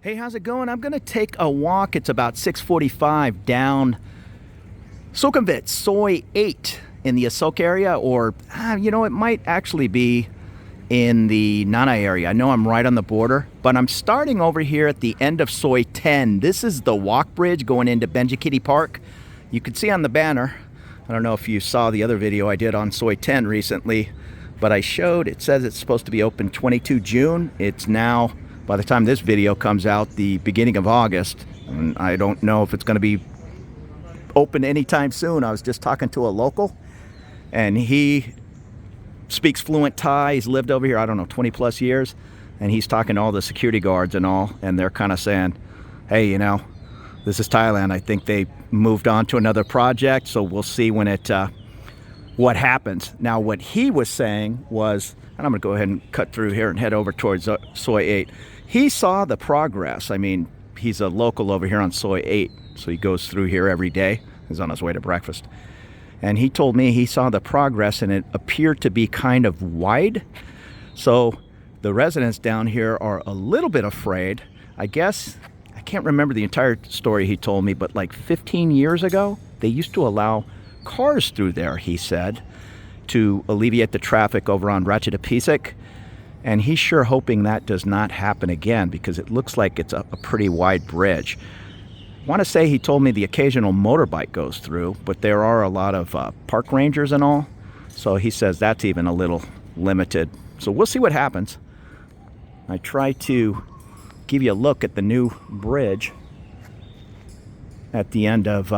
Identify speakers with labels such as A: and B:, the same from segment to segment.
A: Hey, how's it going? I'm going to take a walk. It's about 6:45 down Sukhumvit Soi 8 in the Asok area, or, it might actually be in the Nana area. I know I'm right on the border, but I'm starting over here at the end of Soi 10. This is the walk bridge going into Benjikiti Park. You can see on the banner, I don't know if you saw the other video I did on Soi 10 recently, but I showed, it says it's supposed to be open 22 June. It's now, by the time this video comes out, the beginning of August, and I don't know if it's going to be open anytime soon. I was just talking to a local, and he speaks fluent Thai. He's lived over here, I don't know, 20 plus years, and he's talking to all the security guards and all, and they're kind of saying, hey, this is Thailand. I think they moved on to another project, so we'll see when what happens. Now, what he was saying was, and I'm going to go ahead and cut through here and head over towards Soi 8. He saw the progress. I mean, he's a local over here on Soi 8, so he goes through here every day. He's on his way to breakfast. And he told me he saw the progress, and it appeared to be kind of wide. So the residents down here are a little bit afraid. I guess, I can't remember the entire story he told me, but like 15 years ago, they used to allow cars through there, he said, to alleviate the traffic over on Ratchetapisek. And he's sure hoping that does not happen again, because it looks like it's a pretty wide bridge. I want to say he told me the occasional motorbike goes through, but there are a lot of park rangers and all. So he says that's even a little limited. So we'll see what happens. I try to give you a look at the new bridge at the end of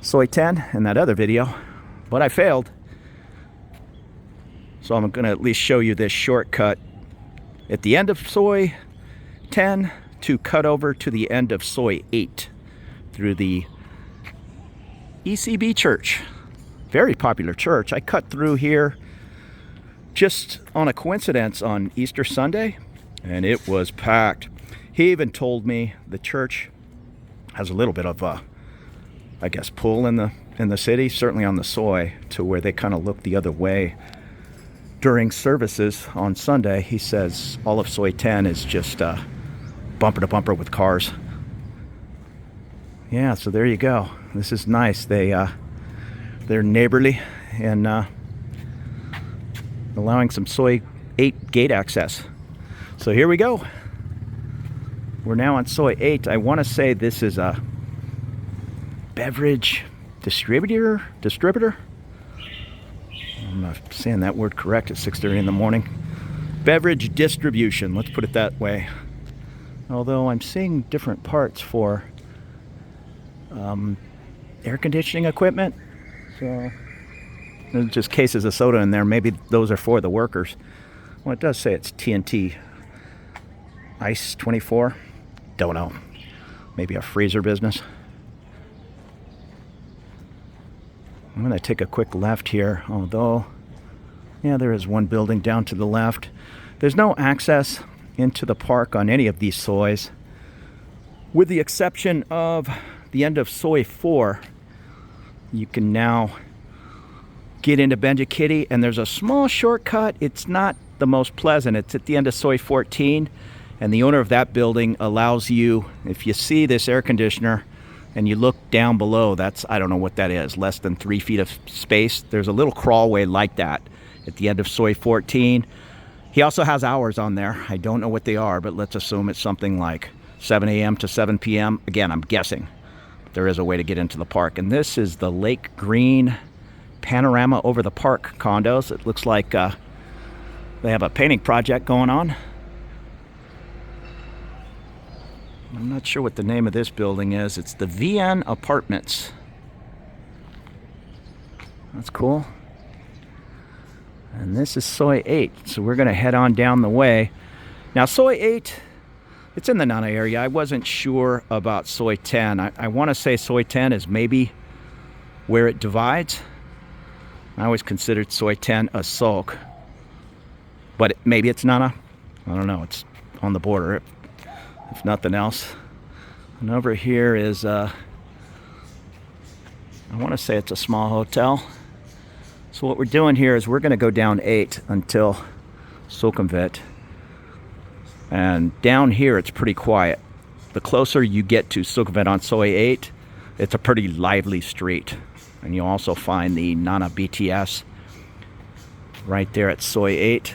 A: Soi 10 in that other video, but I failed. So I'm going to at least show you this shortcut at the end of Soi 10 to cut over to the end of Soi 8 through the ECB church. Very popular church. I cut through here just on a coincidence on Easter Sunday, and it was packed. He even told me the church has a little bit of I guess pull in the city, certainly on the Soi, to where they kind of look the other way during services on Sunday. He says all of Soi 10 is just bumper to bumper with cars. Yeah, so there you go. This is nice. They're neighborly and allowing some Soi 8 gate access. So here we go. We're now on Soi 8. I want to say this is a beverage distributor. I'm not saying that word correct at 6:30 in the morning. Beverage distribution, let's put it that way. Although I'm seeing different parts for air conditioning equipment. So there's just cases of soda in there. Maybe those are for the workers. Well, it does say it's TNT Ice 24. Don't know. Maybe a freezer business. I'm going to take a quick left here, although, yeah, there is one building down to the left. There's no access into the park on any of these Sois, with the exception of the end of Soi 4. You can now get into Benjikiti, and there's a small shortcut. It's not the most pleasant. It's at the end of Soi 14, and the owner of that building allows you, if you see this air conditioner, and you look down below, that's, I don't know what that is, less than 3 feet of space. There's a little crawlway like that at the end of Soi 14. He also has hours on there. I don't know what they are, but let's assume it's something like 7 a.m. to 7 p.m. Again, I'm guessing. There is a way to get into the park. And this is the Lake Green panorama over the park condos. It looks like they have a painting project going on. I'm not sure what the name of this building is. It's the VN Apartments. That's cool. And this is Soi 8. So we're going to head on down the way. Now, Soi 8, it's in the Nana area. I wasn't sure about Soi 10. I want to say Soi 10 is maybe where it divides. I always considered Soi 10 a Sok. But maybe it's Nana. I don't know. It's on the border, if nothing else. And over here is, I want to say it's a small hotel. So what we're doing here is we're going to go down 8 until Sukhumvit. And down here, it's pretty quiet. The closer you get to Sukhumvit Soi 8, it's a pretty lively street. And you'll also find the Nana BTS right there at Soi 8.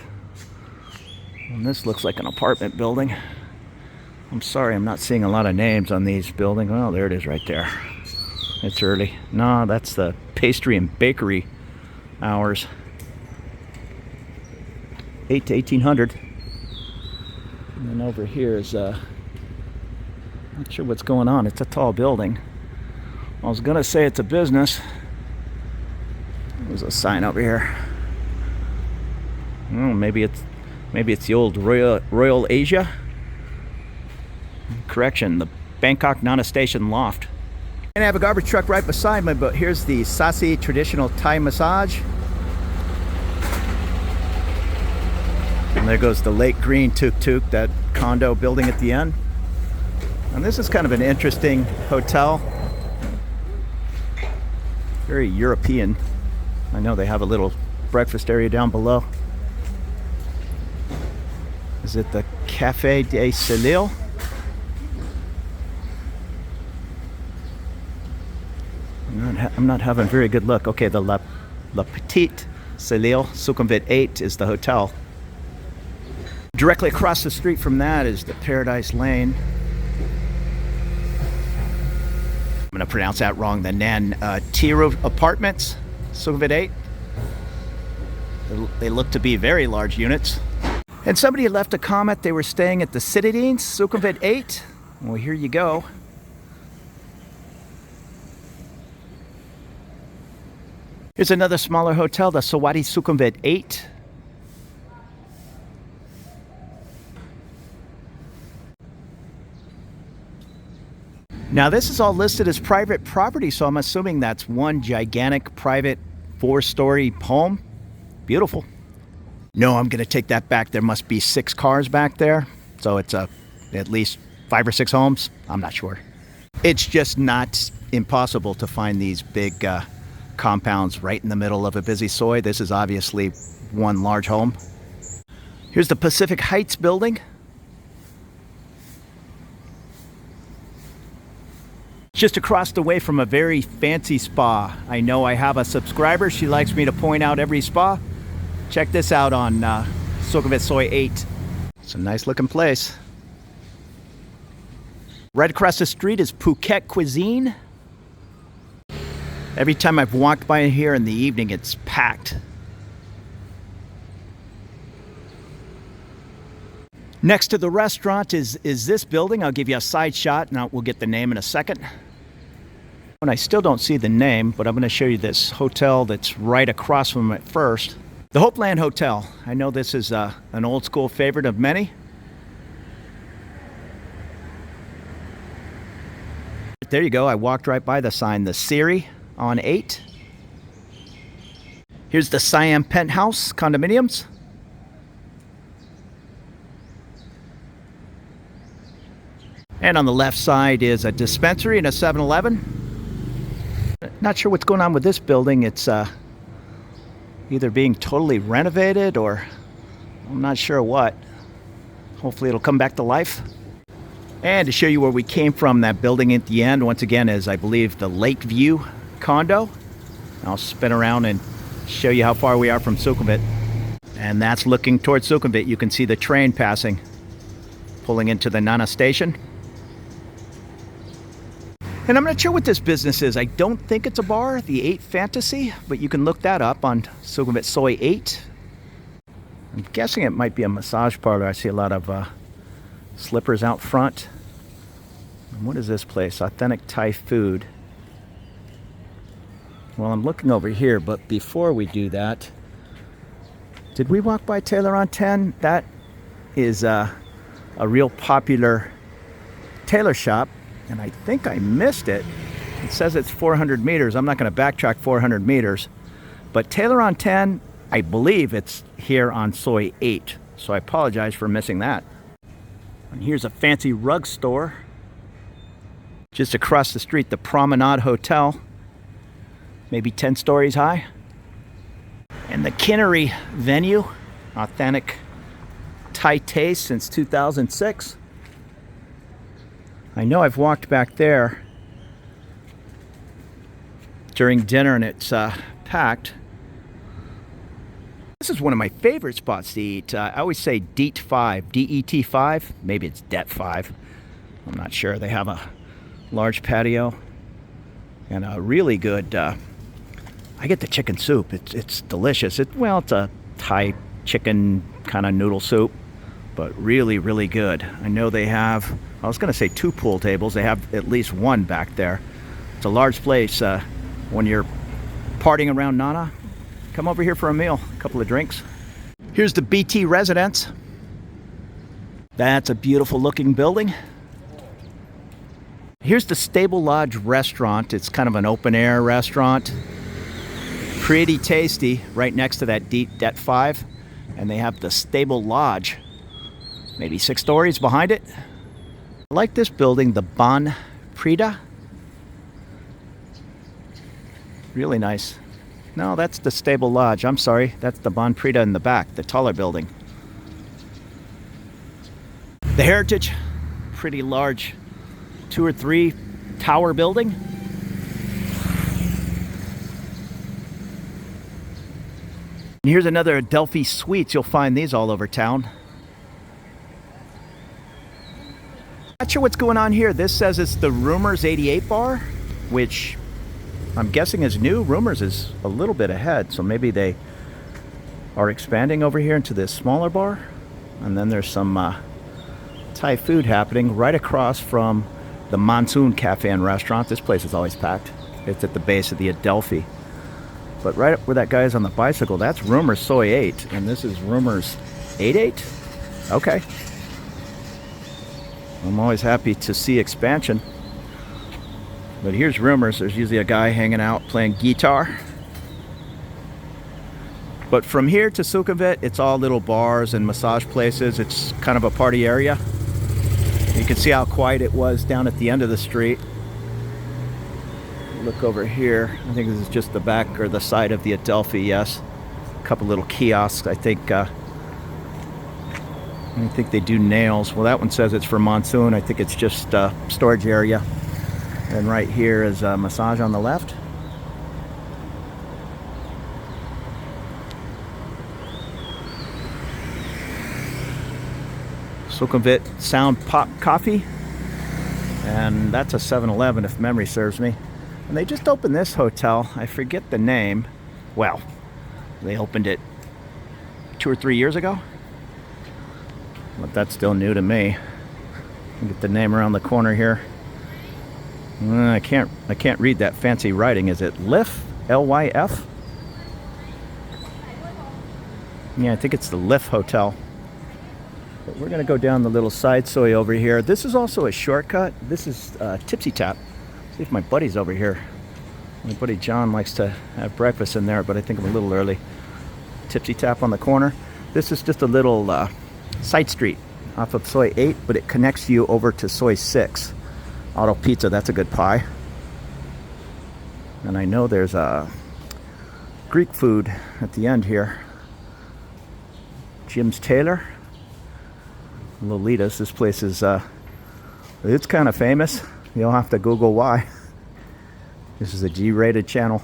A: And this looks like an apartment building. I'm sorry, I'm not seeing a lot of names on these buildings. Oh, there it is right there. It's early. No, that's the pastry and bakery hours. 8 to 1800. And then over here is, not sure what's going on. It's a tall building. I was gonna say it's a business. There's a sign over here. Oh, maybe it's the old Royal Asia. Correction, the Bangkok Nana Station loft. And I have a garbage truck right beside me, but here's the Sasi traditional Thai massage. And there goes the Lake Green Tuk Tuk, that condo building at the end. And this is kind of an interesting hotel. Very European. I know they have a little breakfast area down below. Is it the Café des Celil? I'm not having a very good look. Okay, the La Petite Celil, Sukhumvit 8 is the hotel. Directly across the street from that is the Paradise Lane. I'm going to pronounce that wrong. The Nan Tiru Apartments, Sukhumvit 8. They look to be very large units. And somebody had left a comment. They were staying at the Citadines, Sukhumvit 8. Well, here you go. Here's another smaller hotel, the Sawadi Sukhumvit 8. Now this is all listed as private property, so I'm assuming that's one gigantic private 4-story home. Beautiful. No, I'm gonna take that back. There must be 6 cars back there. So it's at least 5 or 6 homes. I'm not sure. It's just not impossible to find these big compounds right in the middle of a busy Soi. This is obviously one large home. Here's the Pacific Heights building. Just across the way from a very fancy spa. I know I have a subscriber. She likes me to point out every spa. Check this out on Sukhumvit Soi 8. It's a nice looking place. Right across the street is Phuket Cuisine. Every time I've walked by here in the evening, it's packed. Next to the restaurant is this building. I'll give you a side shot, and we'll get the name in a second. And I still don't see the name, but I'm going to show you this hotel that's right across from it first. The Hopeland Hotel. I know this is an old school favorite of many. There you go. I walked right by the sign, the Siri on 8. Here's the Siam Penthouse condominiums. And on the left side is a dispensary and a 7-Eleven. Not sure what's going on with this building. It's either being totally renovated or I'm not sure what. Hopefully it'll come back to life. And to show you where we came from, that building at the end, once again, is I believe the Lakeview condo. I'll spin around and show you how far we are from Sukhumvit. And that's looking towards Sukhumvit. You can see the train passing, pulling into the Nana station. And I'm not sure what this business is. I don't think it's a bar, the 8 Fantasy, but you can look that up on Sukhumvit Soi 8. I'm guessing it might be a massage parlor. I see a lot of slippers out front. And what is this place? Authentic Thai food. Well, I'm looking over here, but before we do that, did we walk by Tailoring 10? That is a real popular tailor shop. And I think I missed it. It says it's 400 meters. I'm not going to backtrack 400 meters. But Tailoring 10, I believe it's here on Soi 8. So I apologize for missing that. And here's a fancy rug store. Just across the street, the Promenade Hotel. Maybe 10 stories high. And the Kinnery venue. Authentic Thai taste since 2006. I know I've walked back there during dinner and it's packed. This is one of my favorite spots to eat. I always say DEET 5, DET 5. Maybe it's DET 5. I'm not sure. They have a large patio and a really good, I get the chicken soup. It's delicious. Well, it's a Thai chicken kind of noodle soup, but really, really good. I know they have, I was going to say 2 pool tables. They have at least 1 back there. It's a large place. When you're partying around Nana, come over here for a meal, a couple of drinks. Here's the BT residence. That's a beautiful looking building. Here's the Stable Lodge restaurant. It's kind of an open air restaurant. Pretty tasty, right next to that DET 5. And they have the Stable Lodge, maybe 6 stories behind it. I like this building, the Bon Prida. Really nice. No, that's the Stable Lodge. I'm sorry. That's the Bon Prida in the back, the taller building. The Heritage, pretty large 2 or 3 tower building. And here's another Adelphi Suites. You'll find these all over town. Not sure what's going on here. This says it's the Rumors 88 bar, which I'm guessing is new. Rumors is a little bit ahead, so maybe they are expanding over here into this smaller bar. And then there's some Thai food happening right across from the Monsoon Cafe and Restaurant. This place is always packed. It's at the base of the Adelphi. But right up where that guy is on the bicycle, that's Rumors Soi 8, and this is Rumors 88? Okay. I'm always happy to see expansion. But here's Rumors. There's usually a guy hanging out playing guitar. But from here to Sukhumvit, it's all little bars and massage places. It's kind of a party area. You can see how quiet it was down at the end of the street. Look over here. I think this is just the back or the side of the Adelphi, yes. A couple little kiosks. I think they do nails. Well, that one says it's for Monsoon. I think it's just a storage area. And right here is a massage on the left. Sukhumvit Sound Pop Coffee. And that's a 7-Eleven if memory serves me. And they just opened this hotel. I forget the name. Well, they opened it 2 or 3 years ago. But that's still new to me. Get the name around the corner here. I can't read that fancy writing. Is it Lyf? L-Y-F? Yeah, I think it's the Lyf Hotel. But we're gonna go down the little side soi over here. This is also a shortcut. This is Tipsy Tap. See if my buddy's over here. My buddy John likes to have breakfast in there, but I think I'm a little early. Tipsy Tap on the corner. This is just a little side street off of Soi 8, but it connects you over to Soi 6. Auto Pizza, that's a good pie. And I know there's a Greek food at the end here. Jim's Tailor. Lolita's. This place is, it's kind of famous. You'll have to Google why. This is a G-rated channel.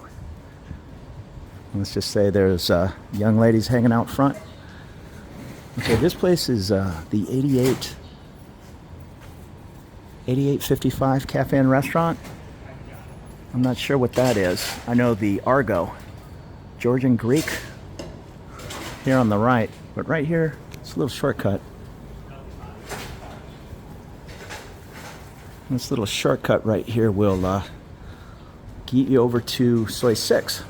A: Let's just say there's young ladies hanging out front. Okay, this place is the 8855 Cafe and Restaurant. I'm not sure what that is. I know the Argo, Georgian Greek, here on the right. But right here, it's a little shortcut. This little shortcut right here will get you over to Soi 6.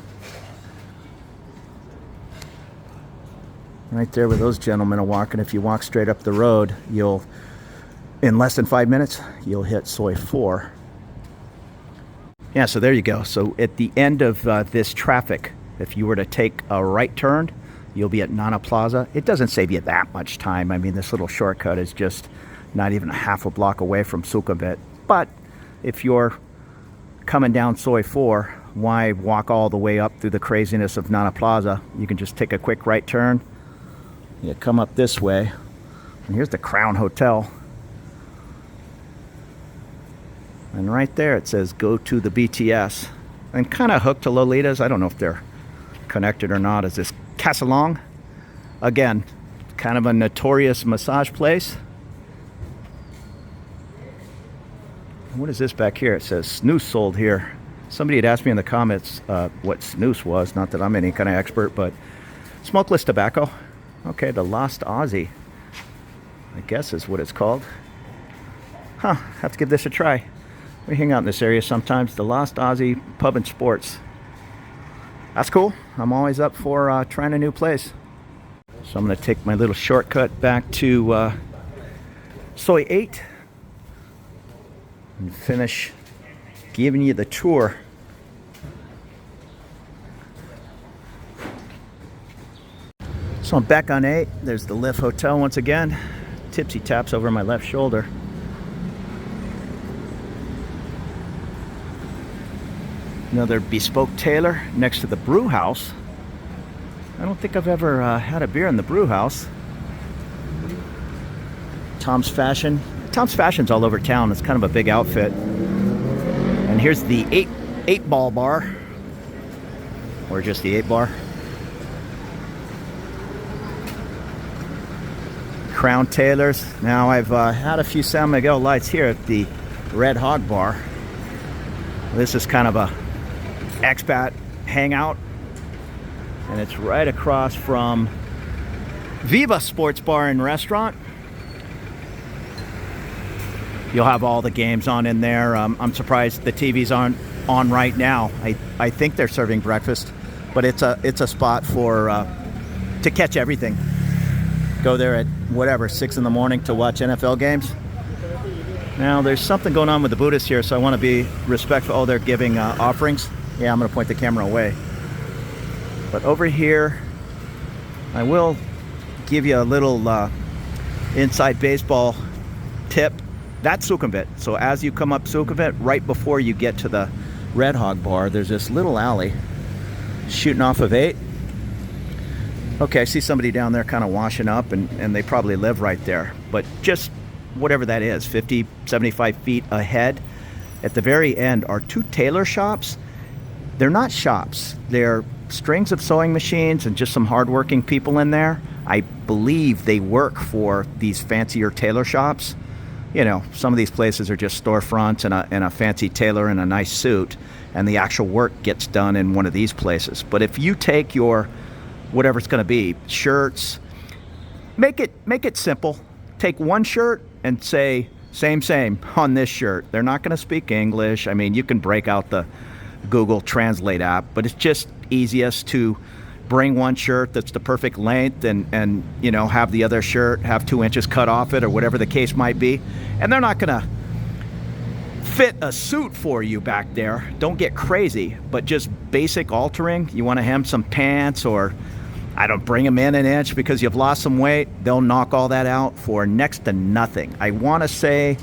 A: Right there where those gentlemen are walking. If you walk straight up the road, you'll, in less than 5 minutes, you'll hit Soi 4. Yeah, so there you go. So at the end of this traffic, if you were to take a right turn, you'll be at Nana Plaza. It doesn't save you that much time. I mean, this little shortcut is just not even a half a block away from Sukhumvit. But if you're coming down Soi 4, why walk all the way up through the craziness of Nana Plaza? You can just take a quick right turn. You come up this way, And here's the Crown Hotel. And right there it says go to the BTS. And kind of hooked to Lolitas. I don't know if they're connected or not. Is this Casalong? Again, kind of a notorious massage place. What is this back here? It says snus sold here. Somebody had asked me in the comments what snus was. Not that I'm any kind of expert, but smokeless tobacco. Okay, the Lost Aussie, I guess is what it's called. Huh, have to give this a try. We hang out in this area sometimes. The Lost Aussie Pub and Sports. That's cool. I'm always up for trying a new place. So I'm going to take my little shortcut back to Soi 8 and finish giving you the tour. So I'm back on 8. There's the Lift Hotel once again. Tipsy taps over my left shoulder. Another bespoke tailor next to the brew house. I don't think I've ever had a beer in the brew house. Tom's Fashion. Tom's Fashion's all over town. It's kind of a big outfit. And here's the eight ball bar. Or just the 8 bar. Crown Tailors. Now I've had a few San Miguel lights here at the Red Hog Bar. This is kind of a expat hangout, and it's right across from Viva Sports Bar and Restaurant. You'll have all the games on in there. I'm surprised the TVs aren't on right now. I think they're serving breakfast, but it's a spot for to catch everything. Go there at whatever 6 in the morning to watch NFL games. Now there's something going on with the Buddhists here, so I want to be respectful. Oh, they're giving offerings. Yeah, I'm going to point the camera away. But over here, I will give you a little inside baseball tip. That's Sukhumvit. So as you come up Sukhumvit, right before you get to the Red Hog Bar, there's this little alley shooting off of 8. Okay, I see somebody down there kind of washing up, and they probably live right there. But just whatever that is, 50, 75 feet ahead, at the very end are 2 tailor shops. They're not shops. They're strings of sewing machines and just some hardworking people in there. I believe they work for these fancier tailor shops. You know, some of these places are just storefronts and a fancy tailor in a nice suit, and the actual work gets done in one of these places. But if you take your whatever it's going to be, shirts, make it simple. Take one shirt and say same on this shirt. They're not going to speak English. I mean, you can break out the Google Translate app, but it's just easiest to bring one shirt that's the perfect length and you know, have the other shirt have 2 inches cut off it or whatever the case might be. And they're not going to fit a suit for you back there. Don't get crazy, but just basic altering. You want to hem some pants, or I don't bring them in an inch because you've lost some weight. They'll knock all that out for next to nothing. I want to say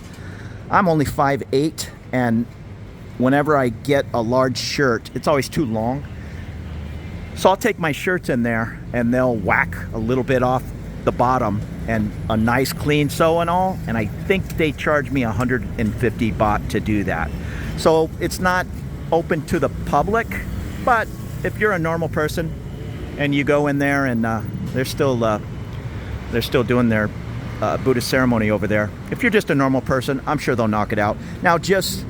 A: I'm only 5'8", and whenever I get a large shirt, it's always too long. So I'll take my shirts in there and they'll whack a little bit off the bottom and a nice clean sew and all. And I think they charge me 150 baht to do that. So it's not open to the public, but if you're a normal person and you go in there and they're still doing their Buddhist ceremony over there. If you're just a normal person, I'm sure they'll knock it out. Now, just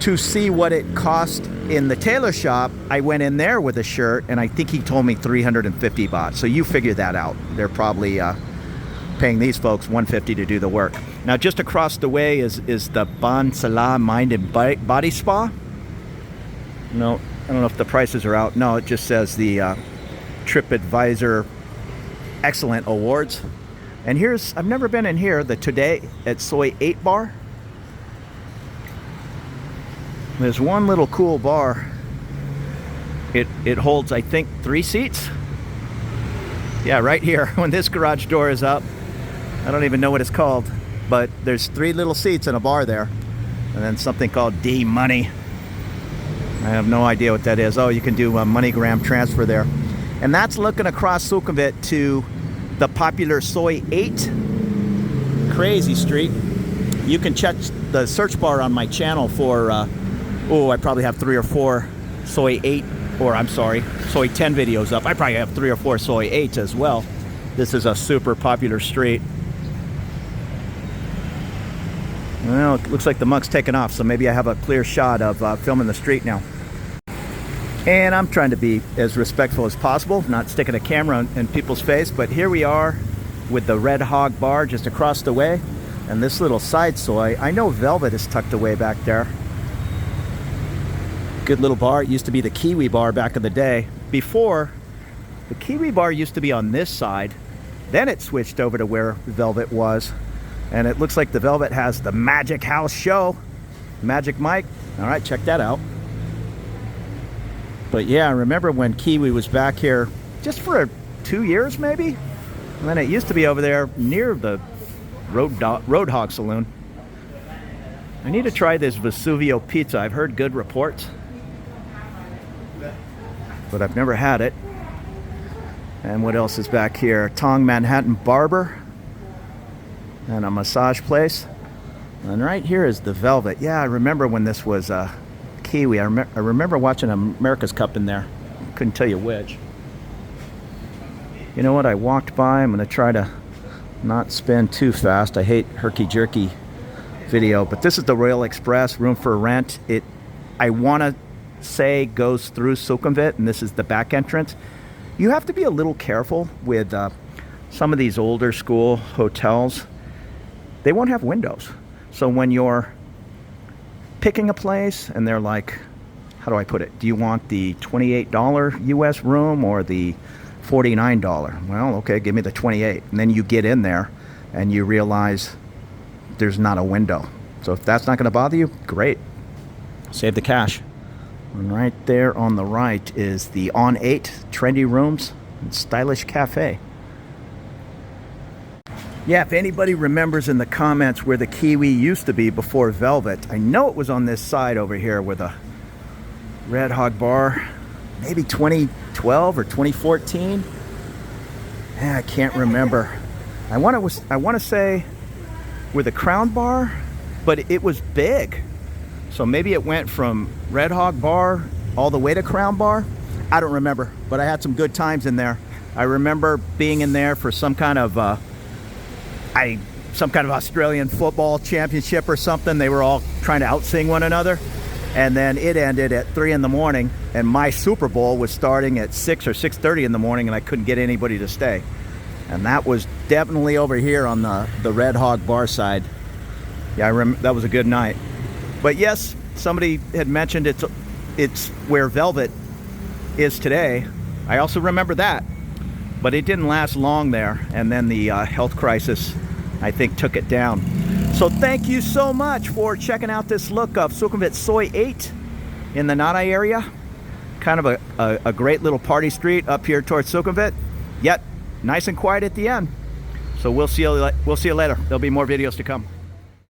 A: to see what it cost in the tailor shop, I went in there with a shirt, and I think he told me 350 baht. So you figure that out. They're probably paying these folks 150 to do the work. Now, just across the way is the Ban Sala Mind and Body Spa. No, I don't know if the prices are out. No, it just says the TripAdvisor Excellent Awards. And here's, I've never been in here, the Today at Soi 8 bar. There's one little cool bar. It holds, I think, 3 seats. Yeah, right here. When this garage door is up, I don't even know what it's called, but there's 3 little seats in a bar there. And then something called D-Money. I have no idea what that is. Oh, you can do a MoneyGram transfer there. And that's looking across Sukhumvit to the popular Soi 8 crazy street. You can check the search bar on my channel for, I probably have 3 or 4 Soi 8, or I'm sorry, Soi 10 videos up. I probably have 3 or 4 Soi 8s as well. This is a super popular street. Well, it looks like the muck's taken off, so maybe I have a clear shot of filming the street now. And I'm trying to be as respectful as possible, not sticking a camera in people's face, but here we are with the Red Hog Bar just across the way, and this little side Soi. I know Velvet is tucked away back there. Good little bar. It used to be the Kiwi Bar back in the day. Before, the Kiwi Bar used to be on this side, then it switched over to where Velvet was, and it looks like the Velvet has the Magic House Show. Magic Mike. All right, check that out. But yeah, I remember when Kiwi was back here just for 2 years maybe, and then it used to be over there near the Roadhog Saloon. I need to try this Vesuvio pizza. I've heard good reports, but I've never had it. And what else is back here? Tong Manhattan Barber and a massage place. And right here is the Velvet. Yeah, I remember when this was Kiwi. I remember watching America's Cup in there. Couldn't tell you which. You know what? I walked by. I'm going to try to not spin too fast. I hate herky-jerky video. But this is the Royal Express, room for rent. It, I want to say, goes through Sukhumvit, and this is the back entrance. You have to be a little careful with some of these older school hotels. They won't have windows. So when you're picking a place and they're like, how do I put it? Do you want the $28 US room or the $49? Well, okay, give me the 28. And then you get in there and you realize there's not a window. So if that's not going to bother you, great. Save the cash. And right there on the right is the On 8 trendy rooms and stylish cafe. Yeah, if anybody remembers in the comments where the Kiwi used to be before Velvet, I know it was on this side over here with a Red Hog Bar, maybe 2012 or 2014. Yeah, I can't remember. I want to say with a Crown Bar, but it was big. So maybe it went from Red Hog Bar all the way to Crown Bar. I don't remember, but I had some good times in there. I remember being in there for some kind of Australian football championship or something. They were all trying to outsing one another. And then it ended at 3 in the morning, and my Super Bowl was starting at 6 or 6:30 in the morning, and I couldn't get anybody to stay. And that was definitely over here on the Red Hog Bar side. Yeah, that was a good night. But yes, somebody had mentioned it's where Velvet is today. I also remember that. But it didn't last long there, and then the health crisis, I think, took it down. So thank you so much for checking out this look of Sukhumvit Soi 8 in the Nada area. Kind of a great little party street up here towards Sukhumvit, yet nice and quiet at the end. So we'll see you later. There'll be more videos to come.